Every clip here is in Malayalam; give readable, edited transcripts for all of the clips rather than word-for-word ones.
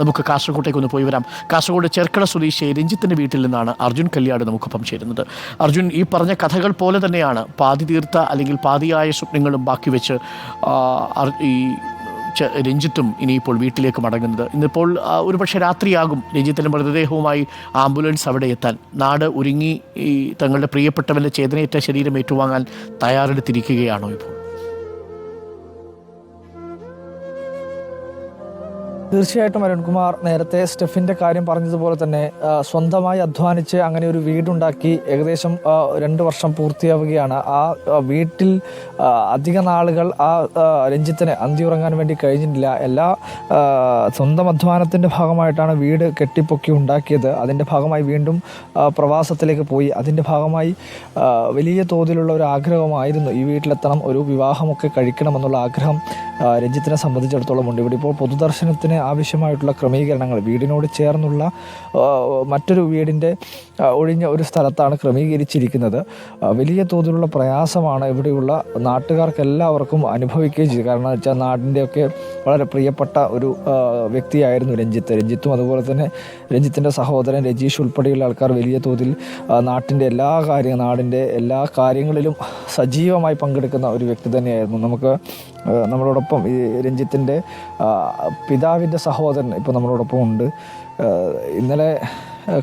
നമുക്ക് കാസർഗോട്ടേക്ക് ഒന്ന് പോയി വരാം. കാസർഗോഡ് ചെർക്കള സ്വദേശി രഞ്ജിത്തിൻ്റെ വീട്ടിൽ നിന്നാണ് അർജുൻ കല്യാട് നമുക്കൊപ്പം ചേരുന്നത്. അർജുൻ, ഈ പറഞ്ഞ കഥകൾ പോലെ തന്നെയാണ് പാതി തീർത്ത അല്ലെങ്കിൽ പാതിയായ സ്വപ്നങ്ങളും ബാക്കി വെച്ച് ഈ രഞ്ജിത്തും ഇനിയിപ്പോൾ വീട്ടിലേക്ക് മടങ്ങുന്നത്. ഇന്നിപ്പോൾ ഒരുപക്ഷെ രാത്രിയാകും രഞ്ജിത്തിൻ്റെ മൃതദേഹവുമായി ആംബുലൻസ് അവിടെ എത്താൻ. നാട് ഒരുങ്ങി ഈ തങ്ങളുടെ പ്രിയപ്പെട്ടവൻ്റെ ചേതനയേറ്റ ശരീരം ഏറ്റുവാങ്ങാൻ തയ്യാറെടുത്തിരിക്കുകയാണോ ഇപ്പോൾ? തീർച്ചയായിട്ടും അരുൺകുമാർ, നേരത്തെ സ്റ്റെഫിൻ്റെ കാര്യം പറഞ്ഞതുപോലെ തന്നെ സ്വന്തമായി അധ്വാനിച്ച് അങ്ങനെ ഒരു വീടുണ്ടാക്കി ഏകദേശം 2 വർഷം പൂർത്തിയാവുകയാണ്. ആ വീട്ടിൽ അധിക നാളുകൾ രഞ്ജിത്തിന് അന്തിയുറങ്ങാൻ വേണ്ടി കഴിഞ്ഞിട്ടില്ല. എല്ലാ സ്വന്തം അധ്വാനത്തിൻ്റെ ഭാഗമായിട്ടാണ് വീട് കെട്ടിപ്പൊക്കി ഉണ്ടാക്കിയത്. അതിൻ്റെ ഭാഗമായി വീണ്ടും പ്രവാസത്തിലേക്ക് പോയി. അതിൻ്റെ ഭാഗമായി വലിയ തോതിലുള്ള ഒരു ആഗ്രഹമായിരുന്നു ഈ വീട്ടിലെത്തണം, ഒരു വിവാഹമൊക്കെ കഴിക്കണമെന്നുള്ള ആഗ്രഹം രഞ്ജിത്തിനെ സംബന്ധിച്ചിടത്തോളം ഉണ്ട്. ഇവിടെ ഇപ്പോൾ പൊതുദർശനത്തിന് ആവശ്യമായിട്ടുള്ള ക്രമീകരണങ്ങൾ വീടിനോട് ചേർന്നുള്ള മറ്റൊരു വീടിൻ്റെ ഒഴിഞ്ഞ ഒരു സ്ഥലത്താണ് ക്രമീകരിച്ചിരിക്കുന്നത്. വലിയ തോതിലുള്ള പ്രയാസമാണ് ഇവിടെയുള്ള നാട്ടുകാർക്കെല്ലാവർക്കും അനുഭവിക്കുകയും ചെയ്തു. കാരണം എന്ന് വെച്ചാൽ നാടിൻ്റെയൊക്കെ വളരെ പ്രിയപ്പെട്ട ഒരു വ്യക്തിയായിരുന്നു രഞ്ജിത്തും അതുപോലെ തന്നെ രഞ്ജിത്തിൻ്റെ സഹോദരൻ രജീഷ് ഉൾപ്പെടെയുള്ള ആൾക്കാർ വലിയ തോതിൽ നാടിൻ്റെ എല്ലാ കാര്യങ്ങളിലും സജീവമായി പങ്കെടുക്കുന്ന ഒരു വ്യക്തി തന്നെയായിരുന്നു. നമ്മളോടൊപ്പം ഈ രഞ്ജിത്തിൻ്റെ പിതാവിൻ്റെ സഹോദരൻ ഇപ്പോൾ നമ്മളോടൊപ്പം ഉണ്ട്. ഇന്നലെ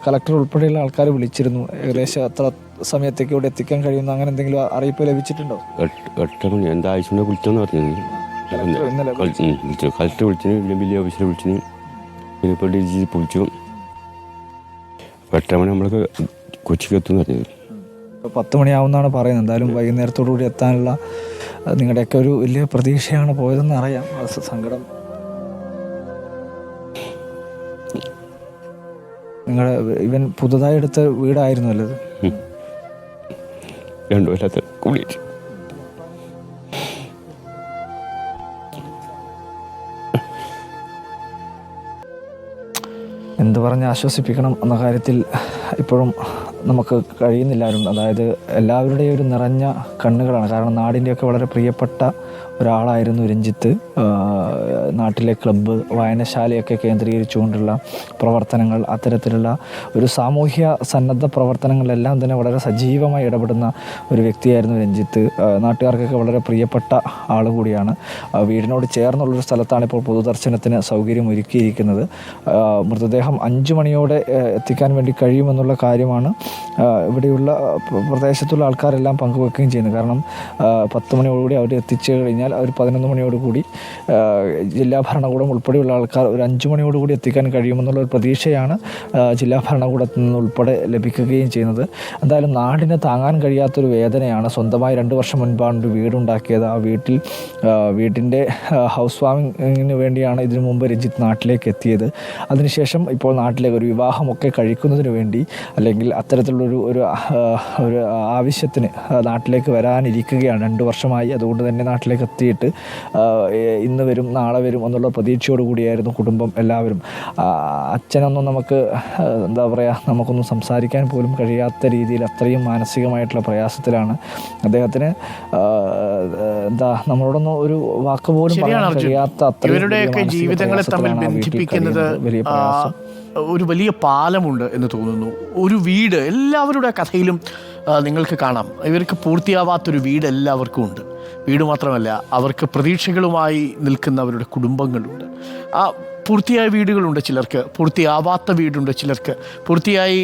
കളക്ടർ ഉൾപ്പെടെയുള്ള ആൾക്കാർ വിളിച്ചിരുന്നു. ഏകദേശം എത്ര സമയത്തേക്ക് ഇവിടെ എത്തിക്കാൻ കഴിയുന്ന അങ്ങനെ എന്തെങ്കിലും അറിയിപ്പ് ലഭിച്ചിട്ടുണ്ടോ? 8 മണി എൻ്റെ ആവശ്യം വിളിച്ചോന്ന് പറഞ്ഞു. കളക്ടർ വിളിച്ചു, വലിയ ഓഫീസിൽ വിളിച്ചു, പിന്നെ ഇപ്പോൾ ഡി ജി വിളിച്ചു. 8 മണി നമ്മൾക്ക് കൊച്ചിക്ക് എത്തുമെന്ന് പറഞ്ഞത്. 10 മണിയാവുമെന്നാണ് പറയുന്നത്. എന്തായാലും വൈകുന്നേരത്തോടു കൂടി എത്താനുള്ള നിങ്ങളുടെയൊക്കെ ഒരു വലിയ പ്രതീക്ഷയാണ് പോയതെന്ന് അറിയാം. സങ്കടം. നിങ്ങളുടെ ഇവൻ പുതുതായി എടുത്ത വീടായിരുന്നു അല്ലത്? 2 കൊല്ലത്തെ കൂടിയിട്ട് എന്ത് പറഞ്ഞ് ആശ്വസിപ്പിക്കണം എന്ന കാര്യത്തിൽ ഇപ്പോഴും നമുക്ക് കഴിയുന്നില്ലായിരുന്നു. അതായത് എല്ലാവരുടെയും ഒരു നിറഞ്ഞ കണ്ണുകളാണ്. കാരണം നാടിൻ്റെയൊക്കെ വളരെ പ്രിയപ്പെട്ട ഒരാളായിരുന്നു രഞ്ജിത്ത്. നാട്ടിലെ ക്ലബ്ബ്, വായനശാലയൊക്കെ കേന്ദ്രീകരിച്ചുകൊണ്ടുള്ള പ്രവർത്തനങ്ങൾ, അത്തരത്തിലുള്ള ഒരു സാമൂഹ്യ സന്നദ്ധ പ്രവർത്തനങ്ങളിലെല്ലാം തന്നെ വളരെ സജീവമായി ഇടപെടുന്ന ഒരു വ്യക്തിയായിരുന്നു രഞ്ജിത്ത്. നാട്ടുകാർക്കൊക്കെ വളരെ പ്രിയപ്പെട്ട ആൾ കൂടിയാണ്. വീടിനോട് ചേർന്നുള്ളൊരു സ്ഥലത്താണ് ഇപ്പോൾ പൊതുദർശനത്തിന് സൗകര്യം ഒരുക്കിയിരിക്കുന്നത്. മൃതദേഹം 5 മണിയോടെ എത്തിക്കാൻ വേണ്ടി കഴിയുമെന്നുള്ള കാര്യമാണ് ഇവിടെയുള്ള പ്രദേശത്തുള്ള ആൾക്കാരെല്ലാം പങ്കുവെക്കുകയും ചെയ്യുന്നത്. കാരണം 10 മണിയോടുകൂടി അവർ എത്തിച്ചു കഴിഞ്ഞാൽ അവർ 11 മണിയോടുകൂടി ജില്ലാ ഭരണകൂടം ഉൾപ്പെടെയുള്ള ആൾക്കാർ ഒരു 5 മണിയോടുകൂടി എത്തിക്കാൻ കഴിയുമെന്നുള്ള ഒരു പ്രതീക്ഷയാണ് ജില്ലാ ഭരണകൂടത്തിൽ നിന്ന് ഉൾപ്പെടെ ലഭിക്കുകയും ചെയ്യുന്നത്. എന്തായാലും നാടിന് താങ്ങാൻ കഴിയാത്തൊരു വേദനയാണ്. സ്വന്തമായി 2 വർഷം മുൻപാണ് ഒരു വീടുണ്ടാക്കിയത്. ആ വീടിൻ്റെ ഹൗസ് വാമിങ്ങിന് വേണ്ടിയാണ് ഇതിനു മുമ്പ് രഞ്ജിത്ത് നാട്ടിലേക്ക് എത്തിയത്. അതിനുശേഷം ഇപ്പോൾ നാട്ടിലേക്ക് ഒരു വിവാഹമൊക്കെ കഴിക്കുന്നതിന് വേണ്ടി അല്ലെങ്കിൽ അത്തരത്തിലുള്ളൊരു ഒരു ആവശ്യത്തിന് നാട്ടിലേക്ക് വരാനിരിക്കുകയാണ്. 2 വർഷമായി. അതുകൊണ്ട് തന്നെ നാട്ടിലേക്ക് എത്തിയിട്ട് ഇന്ന് വരും നാളെ വരും എന്നുള്ള പ്രതീക്ഷയോട് കൂടിയായിരുന്നു കുടുംബം എല്ലാവരും. അച്ഛനൊന്നും നമുക്കൊന്നും സംസാരിക്കാൻ പോലും കഴിയാത്ത രീതിയിൽ അത്രയും മാനസികമായിട്ടുള്ള പ്രയാസത്തിലാണ് അദ്ദേഹത്തിന്. നമ്മളോടൊന്നും ഒരു വാക്ക് പോലും പറയാൻ കഴിയാത്ത അത്രയും ജീവിതങ്ങളെ തമ്മിൽ ബന്ധിപ്പിക്കുന്നത് വലിയ പ്രയാസം. ഒരു വലിയ പാലമുണ്ട് എന്ന് തോന്നുന്നു. ഒരു വീട് എല്ലാവരുടെ കഥയിലും നിങ്ങൾക്ക് കാണാം. ഇവർക്ക് പൂർത്തിയാവാത്തൊരു വീട് എല്ലാവർക്കും ഉണ്ട്. വീട് മാത്രമല്ല, അവർക്ക് പ്രതീക്ഷകളുമായി നിൽക്കുന്നവരുടെ കുടുംബങ്ങളുണ്ട്. പൂർത്തിയായ വീടുകളുണ്ട് ചിലർക്ക്, പൂർത്തിയാവാത്ത വീടുണ്ട് ചിലർക്ക്, പൂർത്തിയായി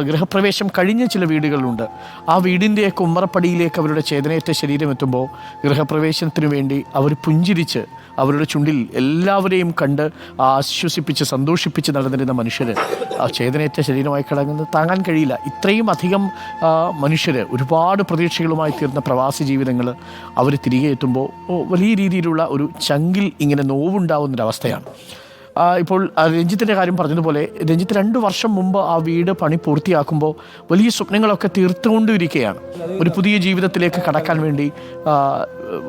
ഗൃഹപ്രവേശം കഴിഞ്ഞ ചില വീടുകളുണ്ട്. ആ വീടിൻ്റെയൊക്കെ ഉമ്മറപ്പടിയിലേക്ക് അവരുടെ ചേതനയേറ്റ ശരീരം എത്തുമ്പോൾ ഗൃഹപ്രവേശനത്തിന് വേണ്ടി അവർ പുഞ്ചിരിച്ച് അവരുടെ ചുണ്ടിൽ എല്ലാവരെയും കണ്ട് ആശ്വസിപ്പിച്ച് സന്തോഷിപ്പിച്ച് നടന്നിരുന്ന മനുഷ്യർ ആ ചേതനയേറ്റ ശരീരമായി കിടങ്ങുന്നത് താങ്ങാൻ കഴിയില്ല. ഇത്രയും അധികം മനുഷ്യർ ഒരുപാട് പ്രതീക്ഷകളുമായി തീർന്ന പ്രവാസി ജീവിതങ്ങൾ അവർ തിരികെ എത്തുമ്പോൾ വലിയ രീതിയിലുള്ള ഒരു ചങ്കിൽ ഇങ്ങനെ നോവുണ്ടാവുന്നൊരവസ്ഥയാണ്. ഇപ്പോൾ രഞ്ജിത്തിൻ്റെ കാര്യം പറഞ്ഞതുപോലെ രഞ്ജിത്ത് 2 വർഷം മുമ്പ് ആ വീട് പണി പൂർത്തിയാക്കുമ്പോൾ വലിയ സ്വപ്നങ്ങളൊക്കെ തീർത്തുകൊണ്ടിരിക്കുകയാണ്. ഒരു പുതിയ ജീവിതത്തിലേക്ക് കടക്കാൻ വേണ്ടി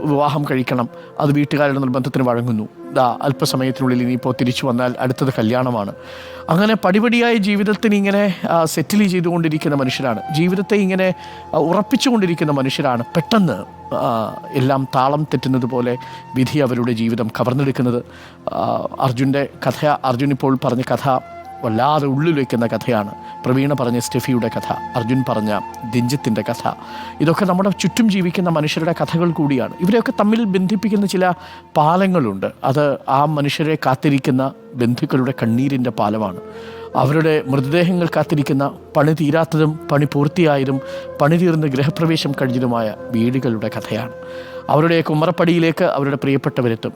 വിവാഹം കഴിക്കണം, അത് വീട്ടുകാരുടെ നിർബന്ധത്തിന് വഴങ്ങുന്നു. അല്പസമയത്തിനുള്ളിൽ ഇനിയിപ്പോൾ തിരിച്ചു വന്നാൽ അടുത്തത് കല്യാണമാണ്. അങ്ങനെ പടിപടിയായി ജീവിതത്തിന് ഇങ്ങനെ സെറ്റിൽ ചെയ്തുകൊണ്ടിരിക്കുന്ന മനുഷ്യരാണ്, ജീവിതത്തെ ഇങ്ങനെ ഉറപ്പിച്ചുകൊണ്ടിരിക്കുന്ന മനുഷ്യരാണ്. പെട്ടെന്ന് എല്ലാം താളം തെറ്റുന്നത് പോലെ വിധി അവരുടെ ജീവിതം കവർന്നെടുക്കുന്നത്. അർജുൻ്റെ കഥ, അർജുൻ ഇപ്പോൾ പറഞ്ഞ കഥ വല്ലാതെ ഉള്ളിൽ വയ്ക്കുന്ന കഥയാണ്. പ്രവീണ പറഞ്ഞ സ്റ്റെഫിയുടെ കഥ, അർജുൻ പറഞ്ഞ ദിഞ്ജിത്തിൻ്റെ കഥ, ഇതൊക്കെ നമ്മുടെ ചുറ്റും ജീവിക്കുന്ന മനുഷ്യരുടെ കഥകൾ കൂടിയാണ്. ഇവരെയൊക്കെ തമ്മിൽ ബന്ധിപ്പിക്കുന്ന ചില പാലങ്ങളുണ്ട്. അത് ആ മനുഷ്യരെ കാത്തിരിക്കുന്ന ബന്ധുക്കളുടെ കണ്ണീരിൻ്റെ പാലമാണ്. അവരുടെ മൃതദേഹങ്ങൾ കാത്തിരിക്കുന്ന പണി തീരാത്തതും പണി പൂർത്തിയായതും പണി തീർന്ന് ഗൃഹപ്രവേശം കഴിഞ്ഞതുമായ വീടുകളുടെ കഥയാണ്. അവരുടെ കുമ്മറപ്പടിയിലേക്ക് അവരുടെ പ്രിയപ്പെട്ടവരെത്തും.